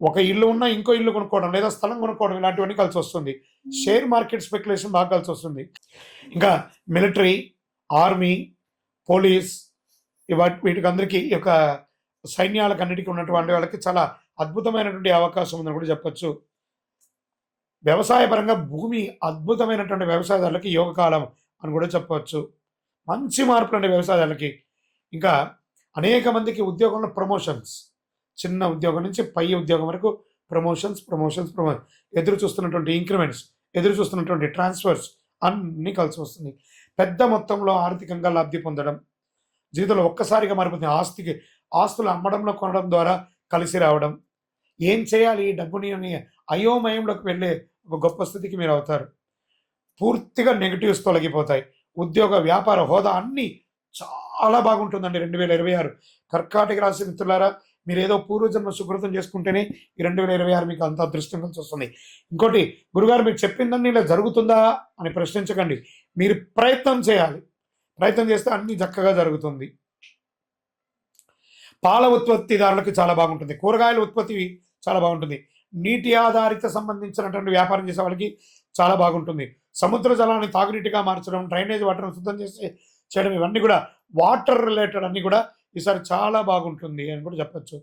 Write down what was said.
ఒక ఇల్లు ఉన్నా ఇంకో ఇల్లు కొనుక్కోవడం లేదా స్థలం కొనుక్కోవడం ఇలాంటివన్నీ కలిసి వస్తుంది. షేర్ మార్కెట్ స్పెక్యులేషన్ బాగా కలిసి వస్తుంది. ఇంకా మిలిటరీ, ఆర్మీ, పోలీస్ వీటికి అందరికీ ఈ యొక్క సైన్యాలకన్నిటికీ ఉన్నటువంటి వాళ్ళకి చాలా అద్భుతమైనటువంటి అవకాశం ఉందని కూడా చెప్పొచ్చు. వ్యవసాయ పరంగా భూమి అద్భుతమైనటువంటి వ్యవసాయదారులకి యోగకాలం అని కూడా చెప్పవచ్చు. మంచి మార్పులండి వ్యవసాయదారులకి. ఇంకా అనేక మందికి ఉద్యోగంలో ప్రమోషన్స్, చిన్న ఉద్యోగం నుంచి పై ఉద్యోగం వరకు ప్రమోషన్స్ ఎదురు చూస్తున్నటువంటి ఇంక్రిమెంట్స్, ఎదురు చూస్తున్నటువంటి ట్రాన్స్ఫర్స్ అన్నీ కలిసి వస్తుంది. పెద్ద మొత్తంలో ఆర్థికంగా లబ్ధి పొందడం, జీవితంలో ఒక్కసారిగా మారిపోతుంది. ఆస్తులు అమ్మడంలో కొనడం ద్వారా కలిసి రావడం. ఏం చేయాలి ఈ డబ్బుని అని అయోమయంలోకి వెళ్ళే ఒక గొప్ప స్థితికి మీరు అవుతారు. పూర్తిగా నెగటివ్స్ తొలగిపోతాయి. ఉద్యోగ, వ్యాపార హోదా అన్నీ చాలా బాగుంటుందండి 2026. కర్కాటక రాశి మిత్రులారా, మీరేదో పూర్వజన్మ సుకృతం చేసుకుంటేనే ఈ 2026 మీకు అంత అదృష్టం కలిసి వస్తుంది. ఇంకోటి, గురుగారు మీరు చెప్పిందని ఇలా జరుగుతుందా అని ప్రశ్నించకండి. మీరు ప్రయత్నం చేయాలి. ప్రయత్నం చేస్తే అన్ని చక్కగా జరుగుతుంది. పాల ఉత్పత్తిదారులకు చాలా బాగుంటుంది. కూరగాయల ఉత్పత్తి చాలా బాగుంటుంది. నీటి ఆధారిత సంబంధించినటువంటి వ్యాపారం చేసే వాళ్ళకి చాలా బాగుంటుంది. సముద్ర జలాన్ని తాగునీటిగా మార్చడం, డ్రైనేజ్ వాటర్ని శుద్ధం చేయడం, ఇవన్నీ కూడా వాటర్ రిలేటెడ్ అన్నీ కూడా ఈసారి చాలా బాగుంటుంది అని కూడా చెప్పొచ్చు.